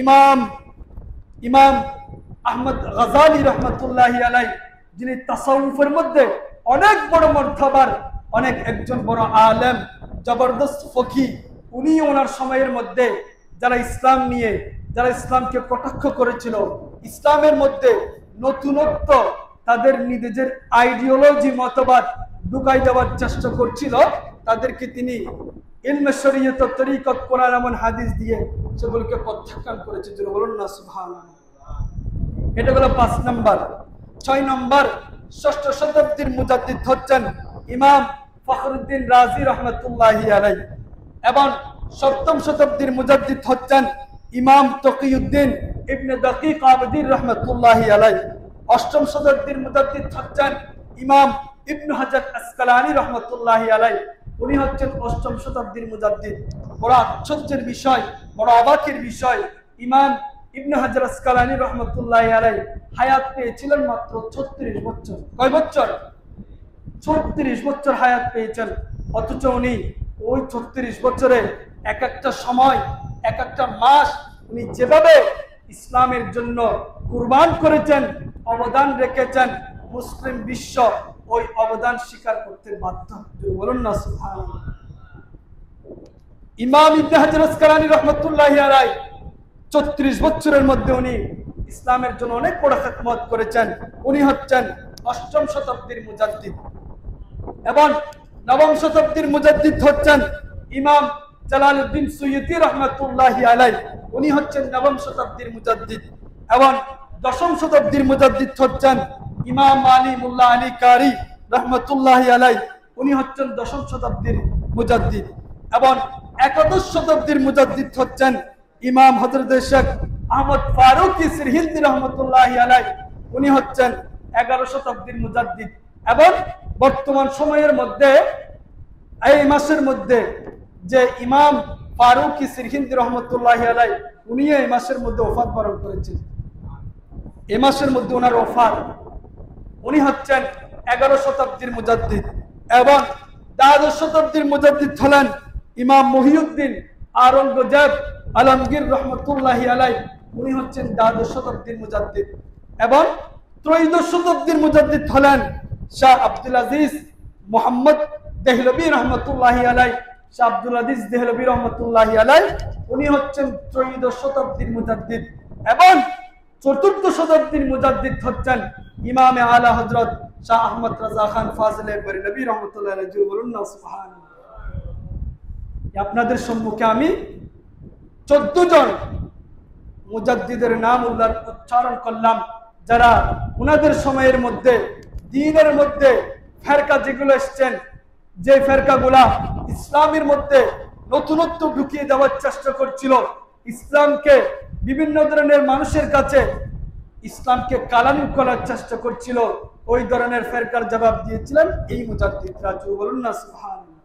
ইমাম আহমদ গাজালি রাহমাতুল্লাহি আলাইহি, যিনি তাসাউফের মধ্যে অনেক বড় মর্তবার, অনেক একজন বড় আলেম, জবরদস্ত ফকি। উনি ওনার সময়ের মধ্যে যারা ইসলাম নিয়ে, যারা ইসলামকে কটাক্ষ করেছিল, ইসলামের মধ্যে নতুনত্ব, তাদের নিজেদের আইডিওলজি মতবাদ ঢুকাই দেওয়ার চেষ্টা করছিল, তাদেরকে তিনি ইলমে শরীয়ত, তরিকত, কোরআন এবং হাদিস দিয়ে সেগুলোকে প্রত্যাখ্যান করেছে। যেটা বলুন না সুবহানাল্লাহ। এটা হলো 5 নম্বর। 6 নম্বর ষষ্ঠ শতাব্দীর মুজাদ্দিদ হচ্ছেন ইমাম ফখরুদ্দিন রাজি রাহমাতুল্লাহি আলাইহি এবং 7ম শতাব্দীর মুজাদ্দিদ হচ্ছেন ইমাম তকিউদ্দিন ইবনে দাকিক আবদির রাহমাতুল্লাহি আলাইহি। 8ম শতাব্দীর মুজাদ্দিদ হচ্ছেন ইমাম ইবনে হাজার আসকালানি রাহমাতুল্লাহি আলাইহি। উনি হচ্ছেন 8ম শতাব্দীর মুজাদ্দিদ। বড় আশ্চর্যের বিষয়, বড় অবাকের বিষয়, ইমাম ইবনে হাজার আসকালানী রহমতুল্লাহি আলাইহি হায়াত পেয়েছিলেন মাত্র 36 বছর। কয় বছর? 36 বছর হায়াত পেয়েছেন। অথচ উনি ওই 36 বছরে এক একটা সময়, এক একটা মাস উনি যেভাবে ইসলামের জন্য কুরবান করেছেন, অবদান রেখেছেন, মুসলিম বিশ্ব ওই অবদান স্বীকার করতে বাধ্য। বলুন না সুবহানাল্লাহ। ইমাম ইবনে হাজার আসকালানী রহমতুল্লাহি আলাইহি 36 বছরের মধ্যে উনি ইসলামের জন্য অনেক বড় খেদমত করেছেন। উনি হচ্ছেন 8ম শতাব্দীর মুজাদ্দিদ। এবং 9ম শতাব্দীর মুজাদ্দিদ হচ্ছেন ইমাম জালালউদ্দিন সুয়ুতি রহমতুল্লাহি আলাইহি, উনি হচ্ছেন 9ম শতাব্দীর মুজাদ্দিদ। এবং 10ম শতাব্দীর মুজাদ্দিদ হচ্ছেন ইমাম আলী মুল্লা আলী কারি রহমতুল্লাহি আলাইহি, উনি হচ্ছেন 10ম শতাব্দীর মুজাদ্দিদ। এবং 11শ শতাব্দীর মুজাদ্দিদ হচ্ছেন ইমাম হযরত শেখ আহমদ ফারুকি সিরহিন্দি রহমতুল্লাহি আলাইহি, উনি হচ্ছেন 11 শতাব্দীর মুজাদ্দিদ। এবং বর্তমান সময়ের মধ্যে এই মাসের মধ্যে যে ইমাম ফারুকি সিরহিন্দি রহমতুল্লাহি আলাইহি, উনি এই মাসের মধ্যে ওফাত বরণ করেছেন। এই মাসের মধ্যে ওনার ওফাত। উনি হচ্ছেন 11 শতাব্দীর মুজাদ্দিদ। এবং 12 শতাব্দীর মুজাদ্দিদ হলেন ইমাম মহিউদ্দিন আওরঙ্গজেব আলমগীর রহমতুল্লাহি আলাইহি, উনি হচ্ছেন 12 শতাব্দীর মুজাদ্দিদ। এবং 13 শতাব্দীর মুজাদ্দিদ হলেন শাহ আব্দুল আজিজ মোহাম্মদ দেহলভী রহমতুল্লাহি আলাইহি, শাহ আব্দুল আজিজ দেহলভী রহমতুল্লাহি আলাইহি, উনি হচ্ছেন 13 শতাব্দীর মুজাদ্দিদ। এবং 4র্থ শতাব্দীর মুজাদ্দিদ হচ্ছেন ইমামে আলা হযরত শাহ আহমদ রাজা খান ফাজলে বরেলভী রহমতুল্লাহি আলাইহি। বলুন না সুবহানাল্লাহ। আপনাদের সম্মুখে আমি 14 জন মুজাদ্দিদের নাম উচ্চারণ করলাম, যারা উনাদের সময়ের মধ্যে দ্বীনের মধ্যে ফেরকা যেগুলো এসছেন, যে ফেরকাগুলা ইসলামের মধ্যে নতুনত্ব ঢুকিয়ে দেওয়ার চেষ্টা করছিল, ইসলামকে বিভিন্ন ধরনের মানুষের কাছে ইসলামকে কালামি করার চেষ্টা করছিল, ওই ধরনের ফেরকার জবাব দিয়েছিলেন এই মুজাদ্দিদরা। বলুন না সুবহানাল্লাহ।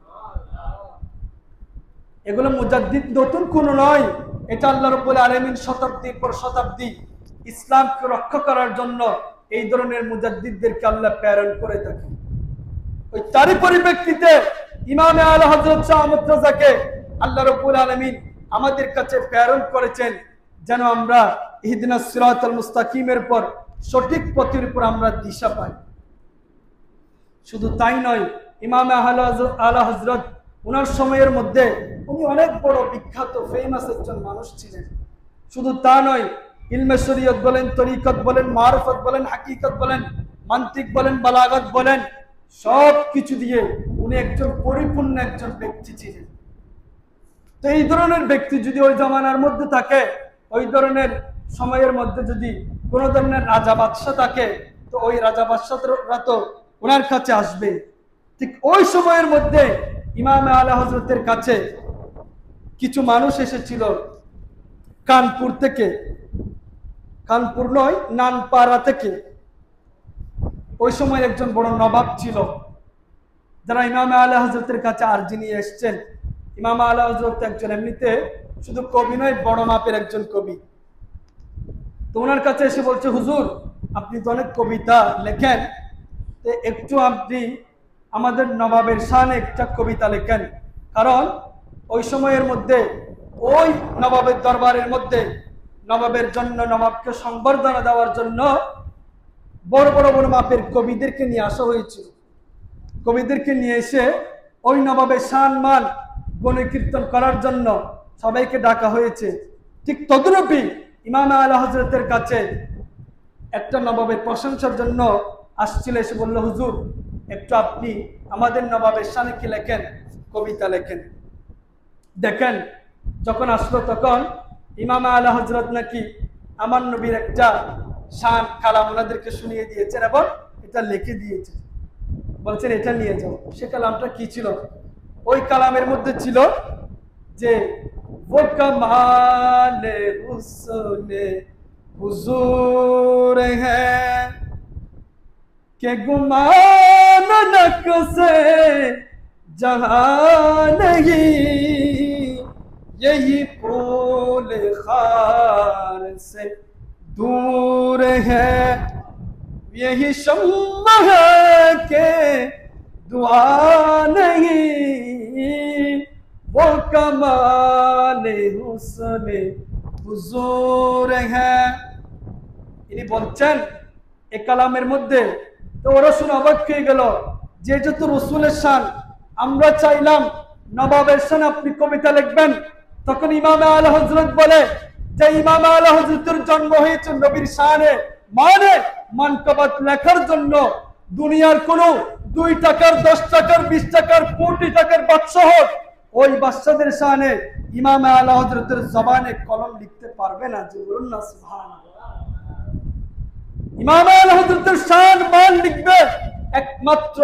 এগুলো মুজাদ্দিদ নতুন কোন নয়, এটা আল্লাহ রাব্বুল আলামিন শতাব্দীর পর শতাব্দী ইসলামকে রক্ষা করার জন্য এই ধরনের মুজাদ্দিদদেরকে আল্লাহ প্রেরণ করে থাকে। ওই তারই পরিপ্রেক্ষিতে ইমামে আলা হযরত শাহ আহমদ রাজাকে আল্লাহ রাব্বুল আলামিন আমাদের কাছে প্রেরণ করেছেন, যেন আমরা ইহদিনাস সিরাতাল মুস্তাকিমের পর সঠিক পথের উপর আমরা দিশা পাই। শুধু তাই নয়, ইমামে আলা হযরত ওনার সময়ের মধ্যে উনি অনেক বড় বিখ্যাত ফেমাস একজন মানুষ ছিলেন। শুধু তা নয়, ইলমে শরীয়ত বলেন, তরিকত বলেন, মারফত বলেন, হাকিকত বলেন, মান্তিক বলেন, বালাগত বলেন, সব কিছু দিয়ে উনি একজন পরিপূর্ণ একজন ব্যক্তি ছিলেন। তো এই ধরনের ব্যক্তি যদি ওই জামানার মধ্যে থাকে, ওই ধরনের সময়ের মধ্যে যদি কোনো ধরনের রাজা বাদশাহ থাকে, তো ওই রাজা বাদশাহরা তো ওনার কাছে আসবে। ঠিক ওই সময়ের মধ্যে ইমামে আলা হযরতের কাছে কিছু মানুষ এসেছিল কানপুর থেকে, কানপুর নয়, নানপাড়া থেকে। ওই সময় একজন বড় নবাব ছিল, যারা ইমামে আলা হযরতের কাছে আরজি নিয়ে এসছেন। ইমাম আলা হযরত একজন এমনিতে শুধু কবি নয়, বড় মাপের একজন কবি। তো ওনার কাছে এসে বলছে, হুজুর আপনি তো অনেক কবিতা লেখেন, তো একটু আপনি আমাদের নবাবের শানে একটা কবিতা লেখেন। কারণ ওই সময়ের মধ্যে ওই নবাবের দরবারের মধ্যে নবাবের জন্য, নবাবকে সংবর্ধনা দেওয়ার জন্য বড় বড় বড় মাপের কবিদেরকে নিয়ে আসা হয়েছিল। কবিদেরকে নিয়ে এসে ওই নবাবের শান মান গুণকীর্তন করার জন্য সবাইকে ডাকা হয়েছে। ঠিক তদরূপই ইমামে আলা হযরতের কাছে একটা নবাবের প্রশংসার জন্য আসছিল, এসে বলল, হুজুর একটু আপনি আমাদের নবাবের শানে কি লেখেন, কবিতা লেখেন। দেখেন যখন আসলো তখন ইমামে আলা হযরত নাকি আমার নবীর একটা শান কালাম ওনাদেরকে শুনিয়ে দিয়েছেন এবং এটা লিখে দিয়েছেন, বলছেন এটা নিয়ে যাও। সে কালামটা কি ছিল? ওই কালামের মধ্যে ছিল যে वो कमाले हुस्ने हुजूर है के गुमान नक से जहां नहीं, यही फूल खार से दूर है, यही शम्मा है के दुआ नहीं, वो कमाल हुस्न हुजूर है। इनी বলছেন এই কালামের মধ্যে তো ওরা শুনে অবাক হয়ে গেল যে যেহেতু রসুলের শান, আমরা চাইলাম নবাবের শান আপনি কবিতা লিখবেন। তখন ইমাম আলা হযরত বলে যে ইমাম আলা হযরতের জন্ম হয়েছে নবীর শানে, মানে মানকাবাত লেখার জন্য দুনিয়ার কোনো 2 টাকার 10 টাকার 20 টাকার কোটি টাকার বাদশা হোক, ওই বাদশাদের শানে ইমাম আলা হযরতের জবানে কলম লিখতে পারবে না। যে বলুন না সুবহানাল্লাহ। ইমাম আলা হযরতের শান মান লিখবে একমাত্র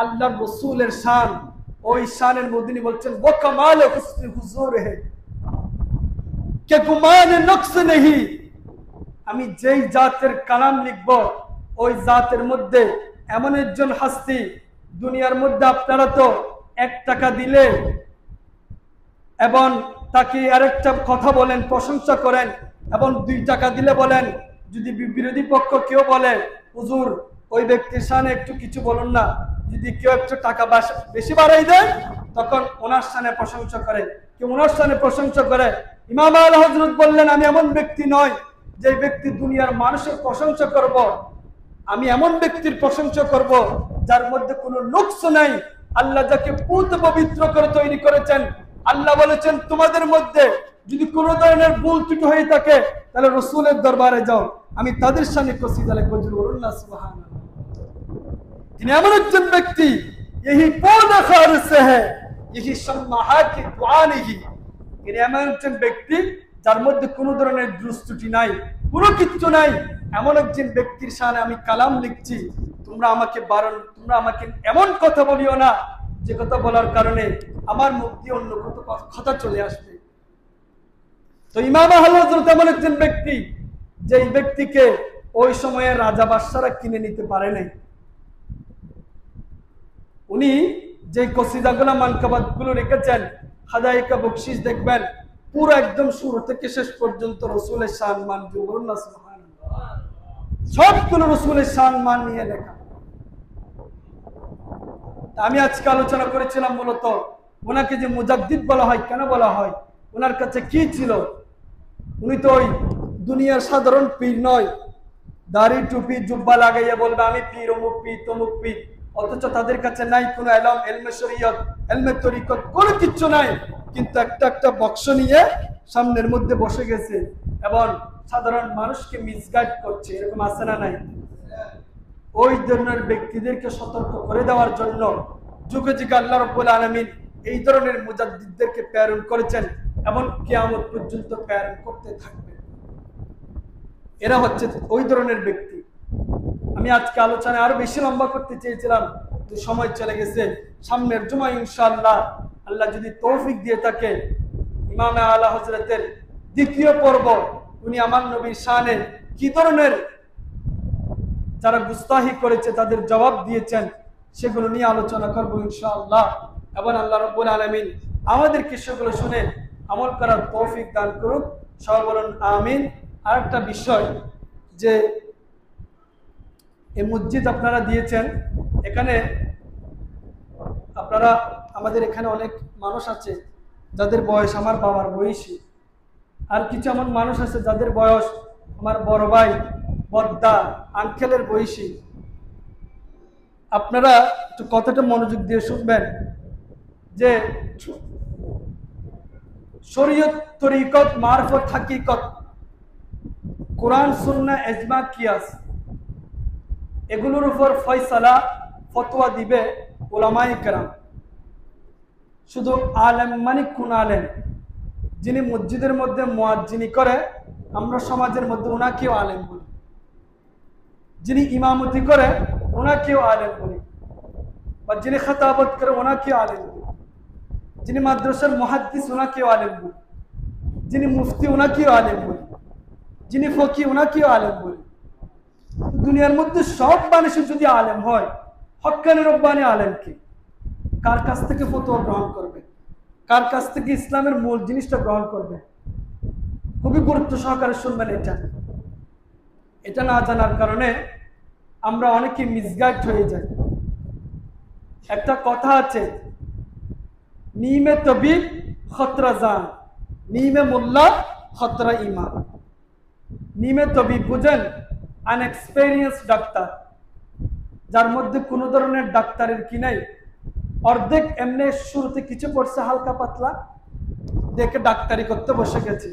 আল্লাহর রাসূলের শান। ওই শানের মধ্যে বলছেন वो कमाल हुस्न हुजूर है कि गुमान नक्श नहीं। আমি যেই জাতের কালাম লিখব ওই জাতের মধ্যে এমন একজন হাস্তি দুনিয়ার মধ্যে আপনারা তো 1 টাকা দিলে এবং তাকে আরেকটা কথা বলেন, প্রশংসা করেন, এবং 2 টাকা দিলে বলেন, যদি বিরোধী পক্ষ কেউ বলে হুজুর ওই ব্যক্তির শানে একটু কিছু বলুন না, যদি কেউ একটু টাকা বেশি বাড়াই দেয় তখন ওনার শানে প্রশংসা করে, কেউ ওনার শানে প্রশংসা করে। ইমাম আলা হযরত বললেন আমি এমন ব্যক্তি নয় যে ব্যক্তি দুনিয়ার মানুষের প্রশংসা করব, আমি এমন ব্যক্তির প্রশংসা করব যার মধ্যে কোনো নুকস নাই। আল্লাহ যাকে পুত পবিত্র করে তৈরি করেছেন, আল্লাহ বলেছেন তোমাদের মধ্যে যদি কোনো ধরনের ভুল ত্রুটি হয়ে থাকে তাহলে রাসূলের দরবারে যাও, আমি তাদের সামনে কসিদা লিখবো। বলুন না সুবহানাল্লাহ। তিনি এমন একজন ব্যক্তি यही पौधा खार से है, यही शम्मा की दुआ नहीं। তিনি এমন একজন ব্যক্তি যার মধ্যে কোনো ধরনের দুষ্টুটি নাই, কোনো কিচ্ছু নাই, এমন একজন ব্যক্তির শানে আমি কালাম লিখছি। তোমরা আমাকে এমন কথা বলিও না যে কথা বলার কারণে আমার মুখ দিয়ে অন্য কথা চলে আসবে। তো ইমাম আলা হযরত এমন একজন ব্যক্তি যে ব্যক্তিকে ওই সময়ে রাজা বাদশারা কিনে নিতে পারে নাই। উনি যে কসিদাগুলো মানকাবাতগুলো রেখেছেন হাদায়েকা বকশিশ দেখবেন পুরো একদম শুরু থেকে শেষ পর্যন্ত রাসূলের শান মান দিয়ে বলুন না সুবহানাল্লাহ। সবগুলো রাসূলের শান মান নিয়ে লেখা। আমি আজকে আলোচনা করেছিলাম মূলত ওনাকে যে মুজাদ্দিদ বলা হয়, কেন বলা হয়, ওনার কাছে কি ছিল। উনি তো ওই দুনিয়ার সাধারণ পীর নয়, দাড়ি টুপি জুব্বা লাগাইয়া বলবে আমি পীর, অমুক পীর তমুক পীর, অথচ তাদের কাছে নাই কোনো ইলম, ইলমে শরীয়ত, ইলমে তরিকত, কোনো কিছু নাই, কিন্তু একটা বক্স নিয়ে সামনের মধ্যে বসে গেছে এবং সাধারণ মানুষকে মিসগাইড করছে। এরকম আছে না নাই? ওই ধরনের ব্যক্তিদেরকে সতর্ক করে দেওয়ার জন্য যুগে যুগে আল্লাহ রাব্বুল আলামিন এই ধরনের মুজাদ্দিদদেরকে প্রেরণ করেছেন এবং কিয়ামত পর্যন্ত প্রেরণ করতে থাকবে। এরা হচ্ছে ওই ধরনের ব্যক্তি। আমি আজকে আলোচনা আরো বেশি লম্বা করতে চেয়েছিলাম, তো সময় চলে গেছে। সামনের জুমা ইনশাআল্লাহ আল্লাহ যদি তৌফিক দিয়ে থাকে ইমাম আলা হযরতের 2য় পর্ব, উনি আমার নবীর শানে কি ধরনের যারা গুস্তাহি করেছে তাদের জবাব দিয়েছেন সেগুলো নিয়ে আলোচনা করব ইনশাআল্লাহ। এবং আল্লাহ রাব্বুল আলামিন আমাদেরকে সেগুলো শুনে আমল করার তৌফিক দান করুন। সবাই বলুন আমিন। আরেকটা বিষয় যে এই মসজিদ আপনারা দিয়েছেন, এখানে আপনারা আমাদের এখানে অনেক মানুষ আছে যাদের বয়স আমার বাবার বয়সী, আর কিছু এমন মানুষ আছে যাদের বয়স আমার বড় ভাই বদ্দা আঙ্কেলের বয়সী। আপনারা একটু কথাটা মনোযোগ দিয়ে শুনবেন যে শরীয়ত, তরিকত, মারফত, হাকিকত, কোরআন, সুন্নাহ, ইজমা, কিয়াস, এগুলোর উপর ফয়সালা ফতোয়া দিবে উলামায়ে কেরাম। শুধু আলেম মানে কোন আলেম? যিনি মসজিদের মধ্যে মুয়াজ্জিনি করে, আমরা সমাজের মধ্যে ওনাকেও আলেম বলি। যিনি ইমামতি করে ওনাকেও আলেম বলি, বা যিনি খাতাবত করে ওনাকেও আলেম বলি। যিনি মাদ্রাসার মুহাদ্দিস ওনাকেও আলেম বলি। যিনি মুফতি ওনাকেও আলেম বলি। যিনি ফকি ওনাকেও আলেম বলি। দুনিয়ার মধ্যে সব মানুষ যদি আলেম হয়, হক্কানি রব্বানি আলেম কি? কার কাছ থেকে ফতোয়া গ্রহণ করবে, কার কাছ থেকে ইসলামের মূল জিনিসটা গ্রহণ করবে। খুবই গুরুত্ব সহকারে শুনবেন। এটা না জানার কারণে আমরা অনেকে মিসগাইড হয়ে যাই। একটা কথা আছে, নিমে তবিব খতরা জান, নিমে মোল্লা খতরা ইমান। নিমে তবিব বুঝেন, আনএক্সপেরিয়েন্স ডাক্তার, যার মধ্যে কোনো ধরনের ডাক্তারের কি নাই, অর্ধেক এমনি শুরুতে কিছু পড়ছে হালকা পাতলা, দেখে ডাক্তারি করতে বসে গেছে।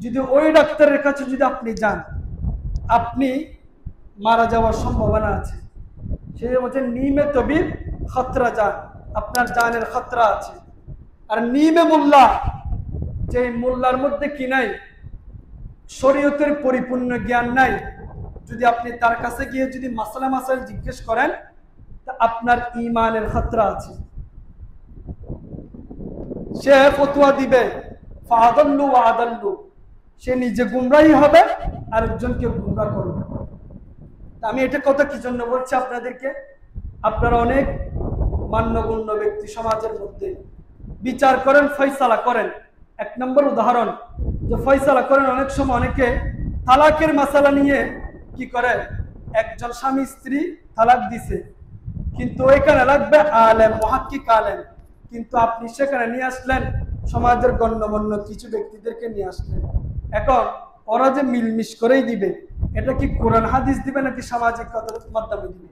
যদি ওই ডাক্তারের কাছে যদি আপনি যান, আপনি মারা যাওয়ার সম্ভাবনা আছে। সে বলছে নিমে তবিব খতরা জান, আপনার জানের খতরা আছে। আর নিমে মোল্লা, যে মোল্লার মধ্যে কি নাই, শরীয়তের পরিপূর্ণ জ্ঞান নাই, যদি আপনি তার কাছে গিয়ে যদি মাসালা মাসাইল জিজ্ঞেস করেন, তা আপনার ইমানের খতরা আছে। সে ফতোয়া দিবে ফাদাল্লু ওয়া আদাল্লু, সে নিজে গুমরাহী হবে আর একজনকে গুমরাহ করবে। আমি এটা কথা কি জন্য বলছি আপনাদেরকে, আপনারা অনেক মান্যগণ্য ব্যক্তি সমাজের মধ্যে বিচার করেন, ফয়সালা করেন। এক নম্বর উদাহরণ, যে ফয়সালা করেন, অনেক সময় অনেকে তালাকের মাসালা নিয়ে কি করে, একজন স্বামী স্ত্রী তালাক দিছে, কিন্তু ওইখানে লাগবে আলেম, মুহাক্কিক আলেম, কিন্তু আপনি সেখানে নিয়ে আসলেন সমাজের গণ্যমান্য কিছু ব্যক্তিদেরকে নিয়ে আসলেন। এখন ওরা যে মিলমিশ করেই দিবে, এটা কি কোরআন হাদিস দিবে নাকি সামাজিক মাধ্যমে দিবে?